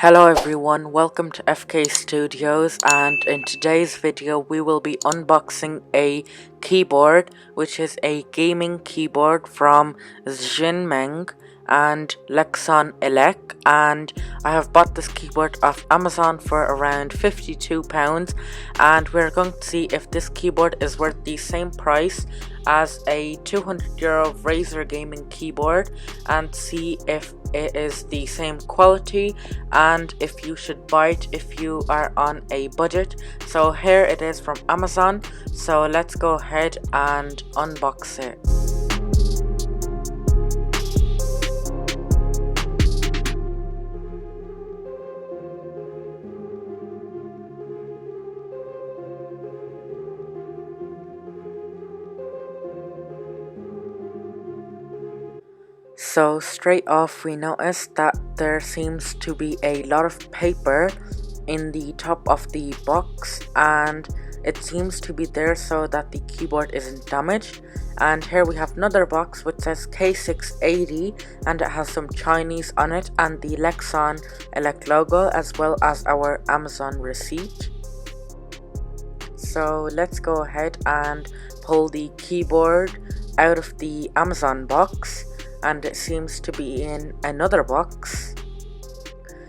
Hello everyone, welcome to FK Studios, and in today's video we will be unboxing a keyboard which is a gaming keyboard from Xinmeng and LexonElex, and I have bought this keyboard off Amazon for around £52, and we're going to see if this keyboard is worth the same price as a €200 Razer gaming keyboard and see if it is the same quality and if you should buy it if you are on a budget. So here it is from Amazon, so let's go ahead and unbox it. So straight off we notice that there seems to be a lot of paper in the top of the box, and it seems to be there so that the keyboard isn't damaged. And here we have another box which says K680 and it has some Chinese on it and the LexonElex logo as well as our Amazon receipt. So let's go ahead and pull the keyboard out of the Amazon box, and it seems to be in another box.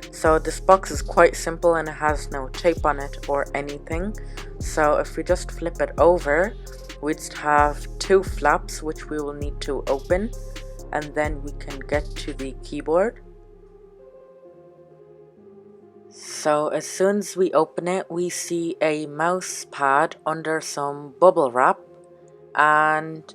So this box is quite simple and it has no tape on it or anything. So if we just flip it over, we just have two flaps which we will need to open, and then we can get to the keyboard. So as soon as we open it, we see a mouse pad under some bubble wrap, and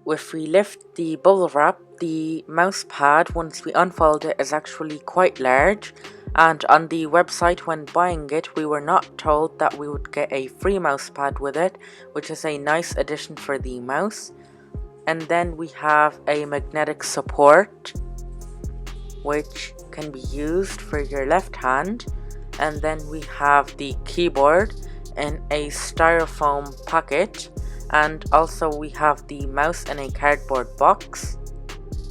if we lift the bubble wrap, the mouse pad, once we unfold it, is actually quite large. And on the website when buying it, we were not told that we would get a free mouse pad with it, which is a nice addition for the mouse. And then we have a magnetic support which can be used for your left hand. And then we have the keyboard in a styrofoam packet, and also we have the mouse in a cardboard box,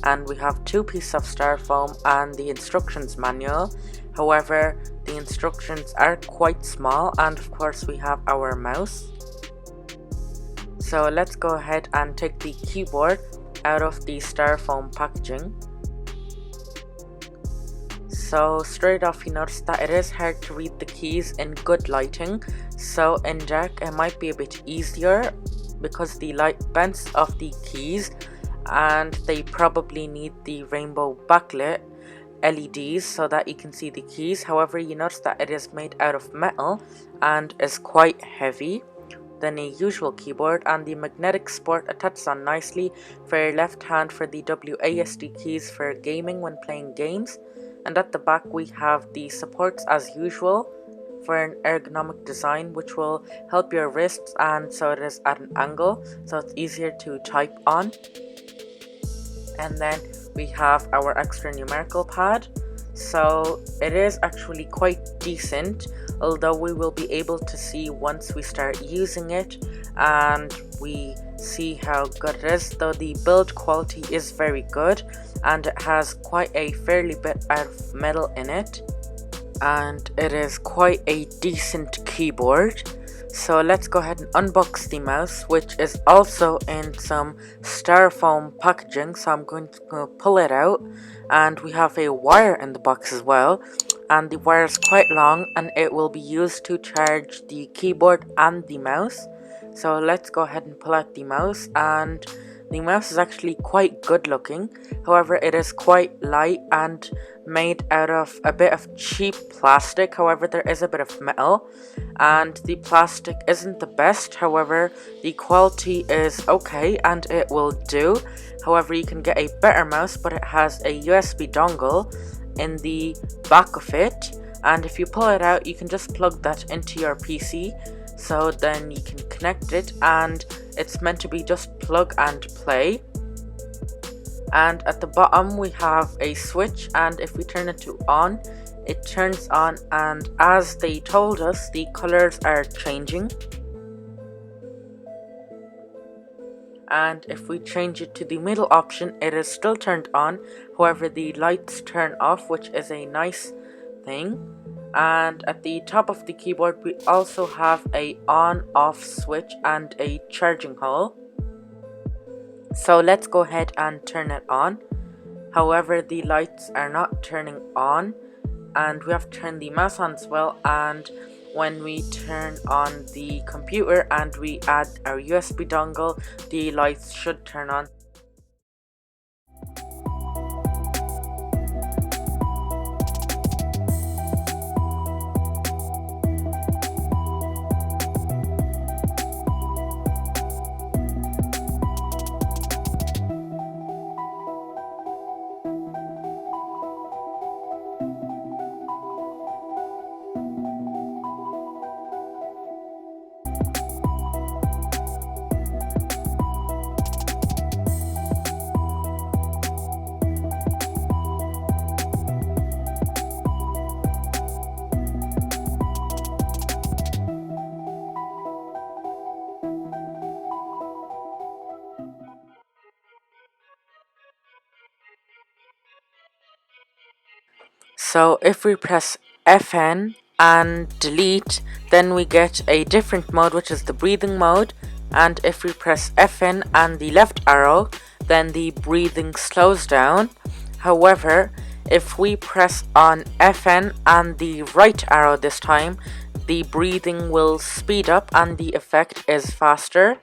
and we have two pieces of styrofoam and the instructions manual. However, the instructions are quite small, and of course we have our mouse. So let's go ahead and take the keyboard out of the styrofoam packaging. So straight off you notice that it is hard to read the keys in good lighting, so in dark it might be a bit easier because the light bends off the keys and they probably need the rainbow backlit LEDs so that you can see the keys. However, you notice that it is made out of metal and is quite heavy than a usual keyboard, and the magnetic support attaches on nicely for your left hand for the WASD keys for gaming when playing games. And at the back we have the supports as usual for an ergonomic design which will help your wrists, and so it is at an angle so it's easier to type on. And then we have our extra numerical pad, so it is actually quite decent, although we will be able to see once we start using it and we see how good it is, though the build quality is very good and it has quite a fairly bit of metal in it, and it is quite a decent keyboard. So let's go ahead and unbox the mouse, which is also in some styrofoam packaging. So I'm going to pull it out, and we have a wire in the box as well, and the wire is quite long and it will be used to charge the keyboard and the mouse. So let's go ahead and pull out the mouse, and the mouse is actually quite good looking. However, it is quite light and made out of a bit of cheap plastic. However, there is a bit of metal and the plastic isn't the best. However, the quality is okay and it will do. However, you can get a better mouse, but it has a USB dongle in the back of it, and if you pull it out you can just plug that into your PC, so then you can connect it, and it's meant to be just plug and play. And at the bottom we have a switch, and if we turn it to on, it turns on, and as they told us, the colors are changing. And if we change it to the middle option, it is still turned on. However, the lights turn off, which is a nice thing. And at the top of the keyboard we also have a on-off switch and a charging hole. So let's go ahead and turn it on. However, the lights are not turning on, and we have to turn the mouse on as well. And when we turn on the computer and we add our USB dongle, the lights should turn on. So if we press FN and delete, then we get a different mode, which is the breathing mode. And if we press FN and the left arrow, then the breathing slows down. However, if we press on FN and the right arrow this time, the breathing will speed up and the effect is faster.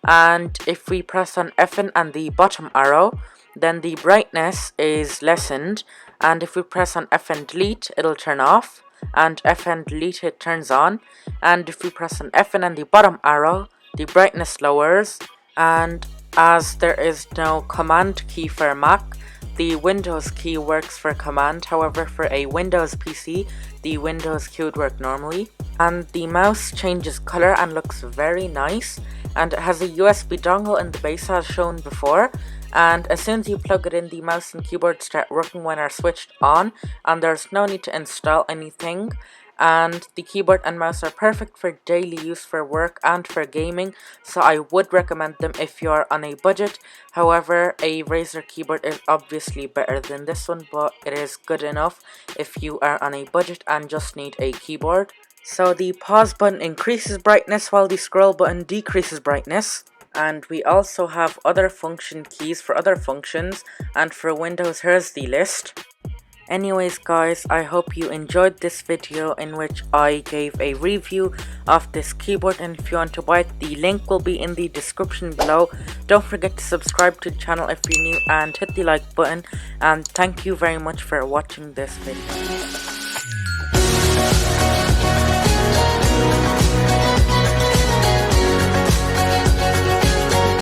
And if we press on FN and the bottom arrow, then the brightness is lessened. And if we press on FN delete, it'll turn off, and FN delete, it turns on. And if we press on FN and the bottom arrow, the brightness lowers. And as there is no command key for Mac, the Windows key works for command. However, for a Windows PC, the Windows key would work normally. And the mouse changes color and looks very nice, and it has a USB dongle in the base as shown before. And as soon as you plug it in, the mouse and keyboard start working when are switched on, and there's no need to install anything. And the keyboard and mouse are perfect for daily use, for work and for gaming, so I would recommend them if you are on a budget. However, a Razer keyboard is obviously better than this one, but it is good enough if you are on a budget and just need a keyboard. So the pause button increases brightness while the scroll button decreases brightness. And we also have other function keys for other functions, and for Windows here's the list. Anyways guys, I hope you enjoyed this video in which I gave a review of this keyboard, and if you want to buy it, the link will be in the description below. Don't forget to subscribe to the channel if you're new and hit the like button, and thank you very much for watching this video.